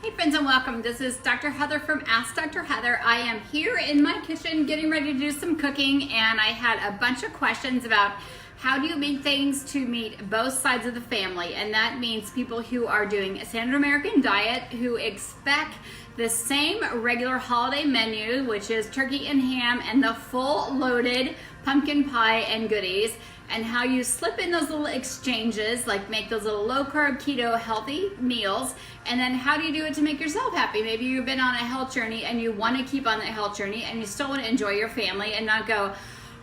Hey friends and welcome. This is Dr. Heather from Ask Dr. Heather. I am here in my kitchen getting ready to do some cooking, and I had a bunch of questions about how do you make things to meet both sides of the family, and that means people who are doing a standard American diet who expect the same regular holiday menu, which is turkey and ham and the full loaded pumpkin pie and goodies, and how you slip in those little exchanges, like make those little low carb, keto, healthy meals, and then how do you do it to make yourself happy? Maybe you've been on a health journey and you want to keep on that health journey and you still want to enjoy your family and not go,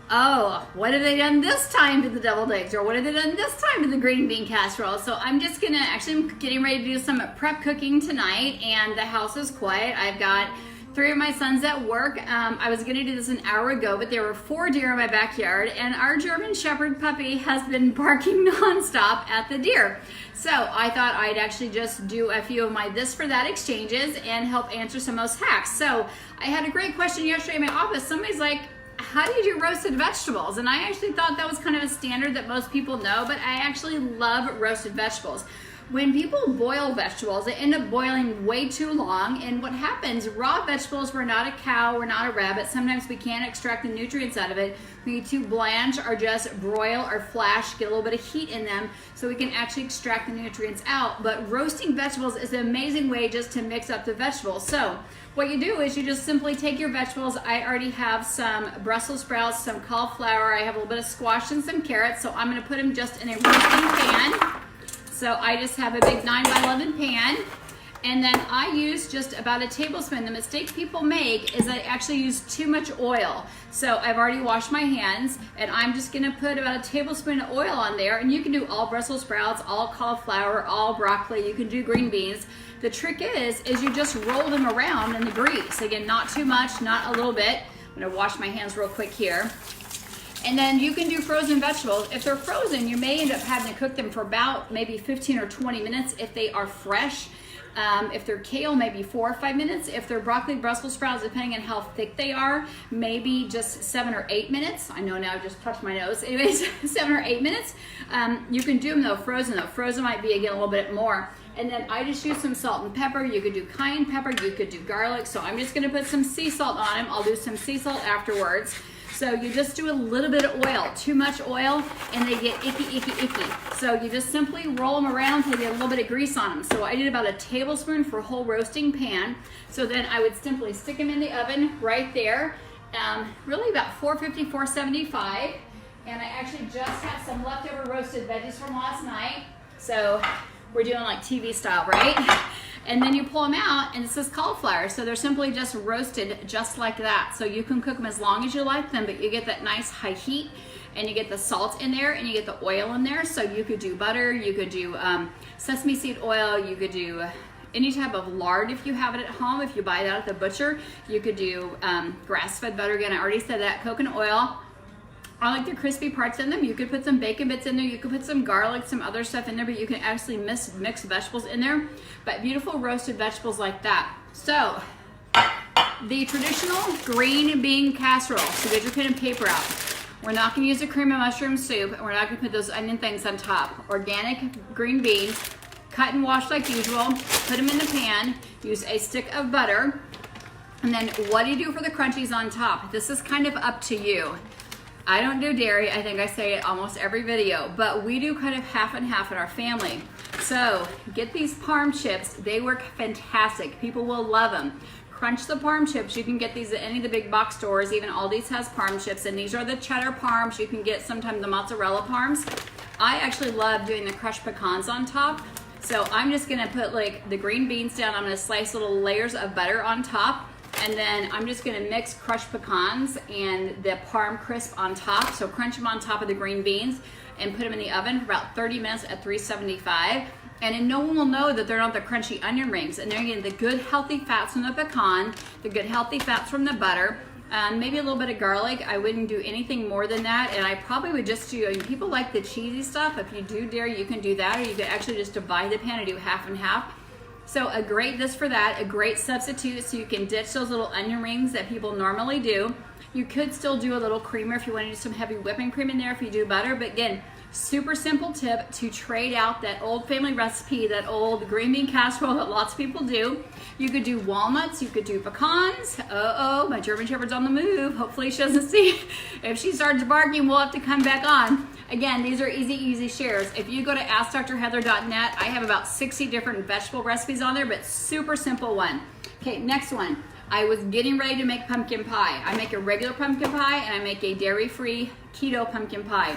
oh, what have they done this time to the deviled eggs? Or what have they done this time to the green bean casserole? So I'm just gonna, I'm getting ready to do some prep cooking tonight, and the house is quiet. I've got 3 of my sons at work. I was gonna do this an hour ago, but there were 4 deer in my backyard, and our German Shepherd puppy has been barking nonstop at the deer. So I thought I'd actually just do a few of my this for that exchanges and help answer some of those hacks. So I had a great question yesterday in my office. Somebody's like, how do you do roasted vegetables? And I actually thought that was kind of a standard that most people know, but I actually love roasted vegetables. When people boil vegetables, they end up boiling way too long, and what happens, raw vegetables, we're not a cow, we're not a rabbit, sometimes we can't extract the nutrients out of it. We need to blanch or just broil or flash, get a little bit of heat in them so we can actually extract the nutrients out. But roasting vegetables is an amazing way just to mix up the vegetables. So what you do is you just simply take your vegetables. I already have some Brussels sprouts, some cauliflower, I have a little bit of squash and some carrots, so I'm gonna put them just in a roasting pan. So I just have a big 9x11 pan, and then I use just about a tablespoon. The mistake people make is I actually use too much oil. So I've already washed my hands, and I'm just gonna put about a tablespoon of oil on there, and you can do all Brussels sprouts, all cauliflower, all broccoli, you can do green beans. The trick is you just roll them around in the grease. Again, not too much, not a little bit. I'm gonna wash my hands real quick here. And then you can do frozen vegetables. If they're frozen, you may end up having to cook them for about maybe 15 or 20 minutes if they are fresh. If they're kale, maybe 4 or 5 minutes. If they're broccoli, Brussels sprouts, depending on how thick they are, maybe just 7 or 8 minutes. I know now I just touched my nose. Anyways, 7 or 8 minutes. You can do them though, frozen though. Frozen might be, again, a little bit more. And then I just use some salt and pepper. You could do cayenne pepper, you could do garlic. So I'm just gonna put some sea salt on them. I'll do some sea salt afterwards. So you just do a little bit of oil, too much oil, and they get icky. So you just simply roll them around till you get a little bit of grease on them. So I did about a tablespoon for a whole roasting pan. So then I would simply stick them in the oven right there, really about 450, 475. And I actually just have some leftover roasted veggies from last night. So we're doing like TV style, right? And then you pull them out, and this is cauliflower. So they're simply just roasted just like that. So you can cook them as long as you like them, but you get that nice high heat, and you get the salt in there, and you get the oil in there. So you could do butter, you could do sesame seed oil, you could do any type of lard if you have it at home. If you buy that at the butcher, you could do grass-fed butter. Again, I already said that, coconut oil. I like the crispy parts in them. You could put some bacon bits in there. You could put some garlic, some other stuff in there, but you can actually mix vegetables in there. But beautiful roasted vegetables like that. So, the traditional green bean casserole. So get your pen and paper out. We're not gonna use a cream of mushroom soup, and we're not gonna put those onion things on top. Organic green beans, cut and wash like usual. Put them in the pan. Use a stick of butter. And then what do you do for the crunchies on top? This is kind of up to you. I don't do dairy. I think I say it almost every video, but we do kind of half and half in our family. So get these parm chips. They work fantastic. People will love them. Crunch the parm chips. You can get these at any of the big box stores. Even Aldi's has parm chips, and these are the cheddar parms. You can get sometimes the mozzarella parms. I actually love doing the crushed pecans on top. So I'm just gonna put like the green beans down. I'm gonna slice little layers of butter on top. And then I'm just gonna mix crushed pecans and the parm crisp on top. So crunch them on top of the green beans and put them in the oven for about 30 minutes at 375. And then no one will know that they're not the crunchy onion rings. And they're getting the good healthy fats from the pecan, the good healthy fats from the butter, maybe a little bit of garlic. I wouldn't do anything more than that. And I probably would just do, people like the cheesy stuff. If you do dairy, you can do that, or you could actually just divide the pan and do half and half. So a great this for that, a great substitute, so you can ditch those little onion rings that people normally do. You could still do a little creamer if you want to do some heavy whipping cream in there if you do butter, but again, Super simple tip to trade out that old family recipe, that old green bean casserole that lots of people do. You could do walnuts, you could do pecans. Uh-oh, my German Shepherd's on the move. Hopefully she doesn't see. If she starts barking, we'll have to come back on. Again, these are easy shares. If you go to AskDrHeather.net, I have about 60 different vegetable recipes on there, but super simple one. Okay, next one. I was getting ready to make pumpkin pie. I make a regular pumpkin pie and I make a dairy-free keto pumpkin pie.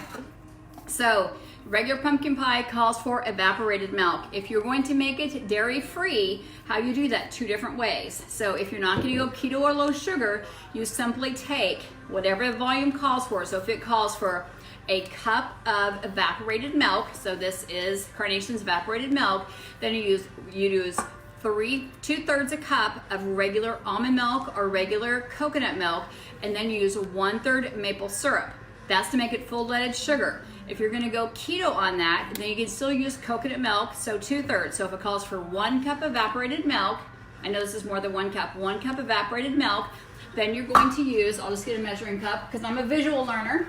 So regular pumpkin pie calls for evaporated milk. If you're going to make it dairy-free, how you do that? 2 different ways. So if you're not going to go keto or low sugar, you simply take whatever the volume calls for. So if it calls for a cup of evaporated milk, so this is Carnation's evaporated milk, then you use 2/3 a cup of regular almond milk or regular coconut milk, and then you use 1/3 maple syrup. That's to make it full-leaded sugar. If you're going to go keto on that, then you can still use coconut milk, so 2/3. So if it calls for 1 cup evaporated milk, I know this is more than 1 cup, 1 cup evaporated milk, then you're going to use, I'll just get a measuring cup because I'm a visual learner.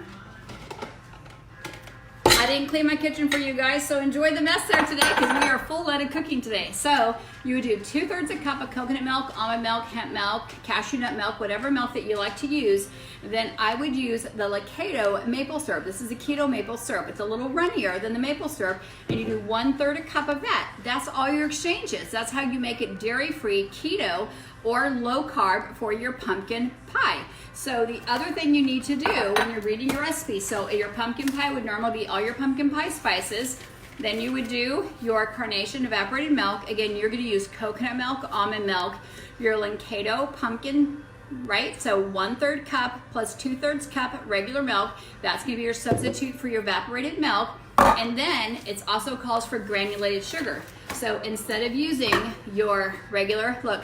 I didn't clean my kitchen for you guys, so enjoy the mess there today because we are full-leaded cooking today. So you would do 2/3 a cup of coconut milk, almond milk, hemp milk, cashew nut milk, whatever milk that you like to use. Then I would use the Keto maple syrup. This is a keto maple syrup. It's a little runnier than the maple syrup, and you do 1/3 a cup of that. That's all your exchanges. That's how you make it dairy-free, keto, or low carb for your pumpkin pie. So the other thing you need to do when you're reading your recipe, so your pumpkin pie would normally be all your pumpkin pie spices. Then you would do your Carnation evaporated milk. Again, you're going to use coconut milk, almond milk, your Keto pumpkin, right? So 1/3 cup plus 2/3 cup regular milk. That's going to be your substitute for your evaporated milk. And then it also calls for granulated sugar. So instead of using your regular, look,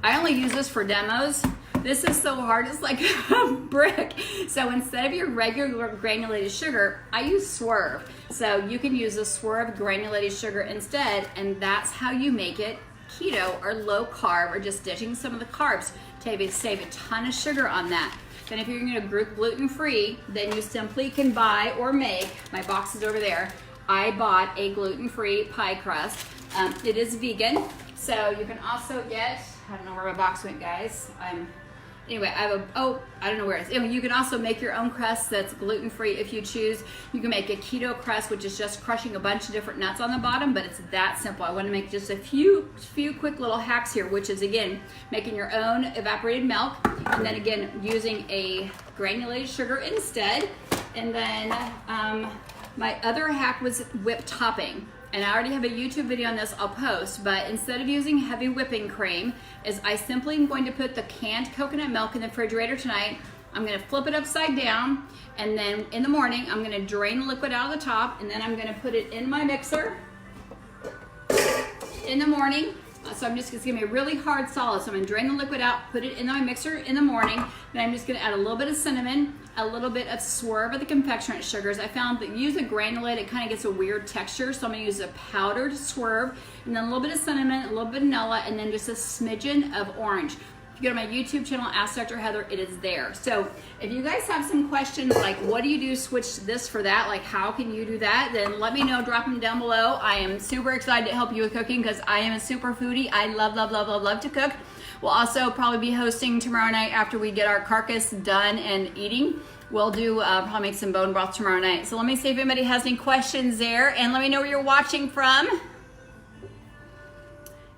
I only use this for demos. This is so hard, it's like a brick. So instead of your regular granulated sugar, I use Swerve. So you can use a Swerve granulated sugar instead, and that's how you make it keto or low carb, or just ditching some of the carbs to save a ton of sugar on that. Then if you're going to group gluten-free, then you simply can buy or make, my box is over there, I bought a gluten-free pie crust. It is vegan, so you can also get, I don't know where my box went, guys. Anyway, I have I don't know where it is. Anyway, you can also make your own crust that's gluten-free if you choose. You can make a keto crust, which is just crushing a bunch of different nuts on the bottom, but it's that simple. I want to make just a few quick little hacks here, which is, again, making your own evaporated milk, and then, again, using a granulated sugar instead. And then my other hack was whipped topping. And I already have a YouTube video on this I'll post, but instead of using heavy whipping cream, I simply am going to put the canned coconut milk in the refrigerator tonight. I'm going to flip it upside down, and then in the morning I'm going to drain the liquid out of the top, and then I'm going to put it in my mixer in the morning. So it's going to be a really hard solid. So I'm going to drain the liquid out, put it in my mixer in the morning. Then I'm just going to add a little bit of cinnamon, a little bit of Swerve of the confectionate sugars. I found that use a granulate, it kind of gets a weird texture. So I'm going to use a powdered Swerve, and then a little bit of cinnamon, a little bit of vanilla, and then just a smidgen of orange. If you go to my YouTube channel, Ask Dr. Heather, it is there. So if you guys have some questions like, what do you do, switch this for that, like how can you do that, then let me know, drop them down below. I am super excited to help you with cooking because I am a super foodie. I love to cook. We'll also probably be hosting tomorrow night after we get our carcass done and eating. We'll do probably make some bone broth tomorrow night. So let me see if anybody has any questions there, and let me know where you're watching from.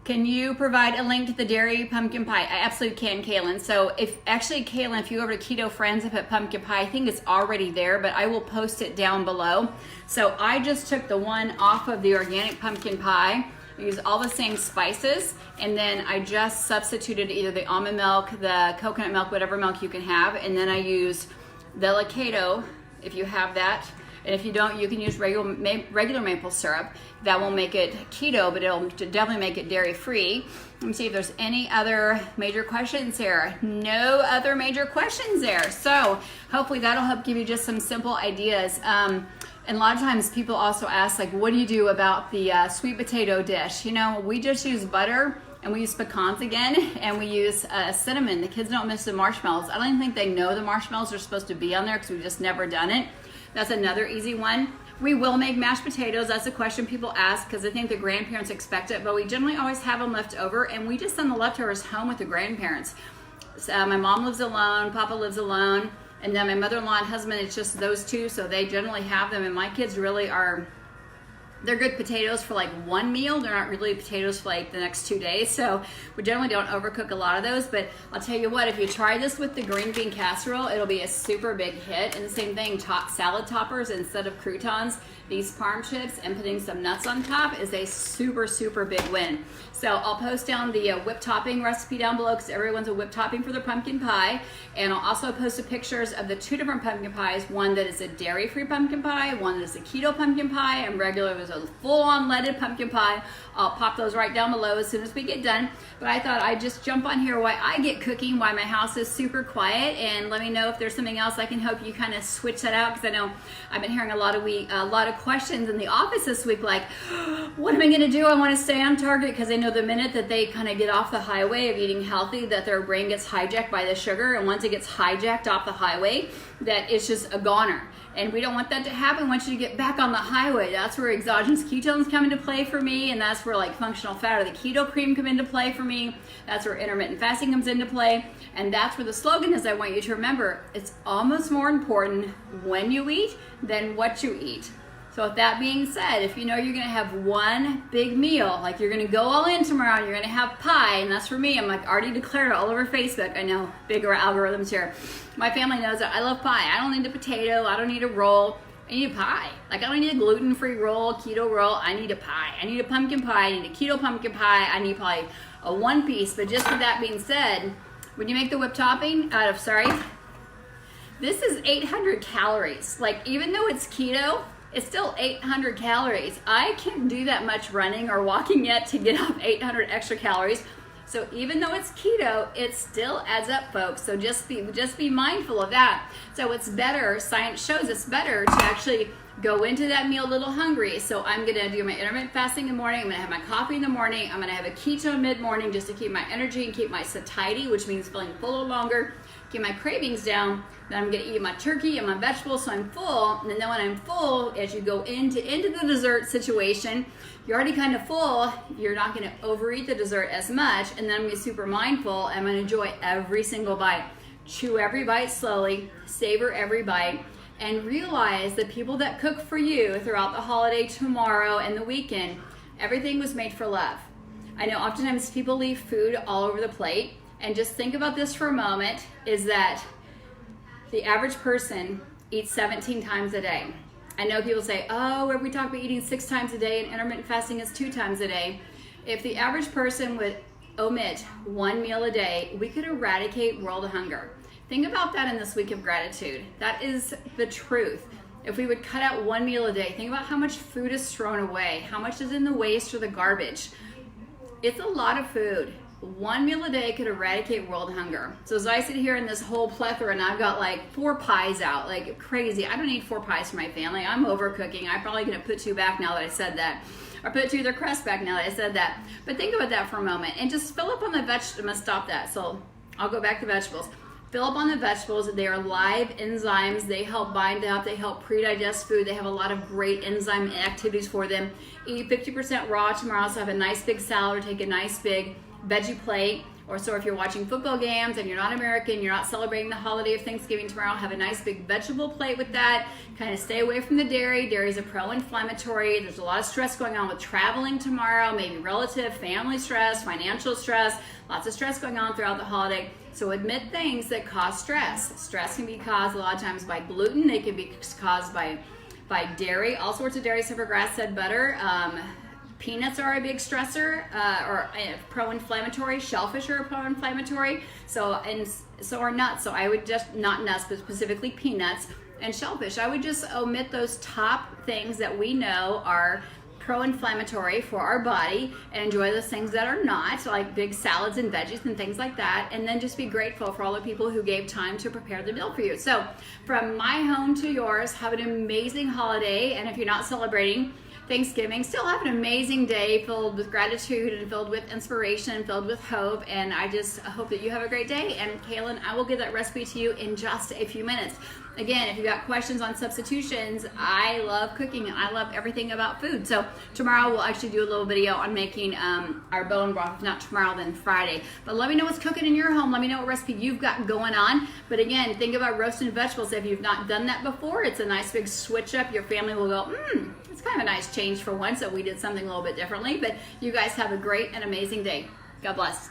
Can you provide a link to the dairy pumpkin pie? I absolutely can, Kaylin. So Kaylin, if you go over to Keto Friends and put pumpkin pie, I think it's already there, but I will post it down below. So I just took the one off of the organic pumpkin pie. I use all the same spices, and then I just substituted either the almond milk, the coconut milk, whatever milk you can have, and then I use the Keto, if you have that. And if you don't, you can use regular maple syrup. That will make it keto, but it'll definitely make it dairy-free. Let me see if there's any other major questions there. No other major questions there. So hopefully that'll help give you just some simple ideas. And a lot of times people also ask, like, what do you do about the sweet potato dish? You know, we just use butter, and we use pecans again, and we use cinnamon. The kids don't miss the marshmallows. I don't even think they know the marshmallows are supposed to be on there because we've just never done it. That's another easy one. We will make mashed potatoes. That's a question people ask because I think the grandparents expect it, but we generally always have them left over, and we just send the leftovers home with the grandparents. So my mom lives alone, Papa lives alone, and then my mother-in-law and husband, it's just those two, so they generally have them, and my kids really are, they're good potatoes for like one meal. They're not really potatoes for like the next 2 days. So we generally don't overcook a lot of those. But I'll tell you what, if you try this with the green bean casserole, it'll be a super big hit. And the same thing, salad toppers instead of croutons. These parm chips and putting some nuts on top is a super, super big win. So I'll post down the whipped topping recipe down below because everyone's a whipped topping for their pumpkin pie. And I'll also post pictures of the 2 different pumpkin pies. One that is a dairy-free pumpkin pie, one that is a keto pumpkin pie, and regular is a full-on leaded pumpkin pie. I'll pop those right down below as soon as we get done. But I thought I'd just jump on here while I get cooking, while my house is super quiet, and let me know if there's something else I can help you kind of switch that out, because I know I've been hearing a lot of questions in the office this week, like, what am I going to do? I want to stay on target, because I know the minute that they kind of get off the highway of eating healthy, that their brain gets hijacked by the sugar, and once it gets hijacked off the highway, that it's just a goner. And we don't want that to happen. I want you to get back on the highway. That's where exogenous ketones come into play for me, and that's where like functional fat or the keto cream come into play for me. That's where intermittent fasting comes into play. And that's where the slogan is, I want you to remember, it's almost more important when you eat than what you eat. So with that being said, if you know you're gonna have one big meal, like you're gonna go all in tomorrow and you're gonna have pie, and that's for me, I'm like already declared it all over Facebook. I know, bigger algorithms here. My family knows that I love pie. I don't need a potato, I don't need a roll, I need a pie. Like I don't need a gluten-free roll, keto roll, I need a pie. I need a pumpkin pie, I need a keto pumpkin pie, I need probably a one piece. But just with that being said, when you make the whipped topping out of, this is 800 calories. Like even though it's keto, it's still 800 calories. I can't do that much running or walking yet to get up 800 extra calories. So even though it's keto, it still adds up, folks. So just be mindful of that. So it's better, science shows it's better to actually go into that meal a little hungry. So I'm gonna do my intermittent fasting in the morning. I'm gonna have my coffee in the morning. I'm gonna have a keto mid-morning just to keep my energy and keep my satiety, which means feeling fuller longer, keep my cravings down. Then I'm gonna eat my turkey and my vegetables so I'm full. And then when I'm full, as you go into the dessert situation, you're already kind of full, you're not gonna overeat the dessert as much, and then I'm gonna be super mindful. I'm gonna enjoy every single bite. Chew every bite slowly, savor every bite, and realize that people that cook for you throughout the holiday, tomorrow, and the weekend, everything was made for love. I know oftentimes people leave food all over the plate, and just think about this for a moment, is that the average person eats 17 times a day. I know people say, oh, we talk about eating 6 times a day and intermittent fasting is 2 times a day. If the average person would omit 1 meal a day, we could eradicate world hunger. Think about that in this week of gratitude. That is the truth. If we would cut out 1 meal a day, think about how much food is thrown away, how much is in the waste or the garbage. It's a lot of food. 1 meal a day could eradicate world hunger. So as I sit here in this whole plethora, and I've got like 4 pies out, like crazy. I don't need 4 pies for my family. I'm overcooking. I'm probably gonna put 2 back now that I said that. Or put 2 of their crust back now that I said that. But think about that for a moment and just fill up on the vegetables. I'm gonna stop that. So I'll go back to vegetables. Fill up on the vegetables. They are live enzymes. They help bind up. They help pre-digest food. They have a lot of great enzyme activities for them. Eat 50% raw tomorrow, so have a nice big salad or take a nice big veggie plate. Or so if you're watching football games and you're not American, you're not celebrating the holiday of Thanksgiving tomorrow, have a nice big vegetable plate with that. Kind of stay away from the dairy. Dairy is a pro-inflammatory. There's a lot of stress going on with traveling tomorrow, maybe relative, family stress, financial stress, lots of stress going on throughout the holiday. So admit things that cause stress. Stress can be caused a lot of times by gluten. They can be caused by dairy, all sorts of dairy, except for grass-fed butter. Peanuts are a big stressor, or pro-inflammatory. Shellfish are pro-inflammatory. So are nuts. So I would just, not nuts, but specifically peanuts and shellfish. I would just omit those top things that we know are pro-inflammatory for our body and enjoy those things that are not, like big salads and veggies and things like that. And then just be grateful for all the people who gave time to prepare the meal for you. So from my home to yours, have an amazing holiday. And if you're not celebrating, Thanksgiving. Still have an amazing day filled with gratitude and filled with inspiration and filled with hope. And I just hope that you have a great day. And Kaylin, I will give that recipe to you in just a few minutes. Again, if you've got questions on substitutions, I love cooking and I love everything about food. So tomorrow we'll actually do a little video on making our bone broth. If not tomorrow, then Friday. But let me know what's cooking in your home. Let me know what recipe you've got going on. But again, think about roasting vegetables. If you've not done that before, it's a nice big switch up. Your family will go, it's kind of a nice change for once. So we did something a little bit differently. But you guys have a great and amazing day. God bless.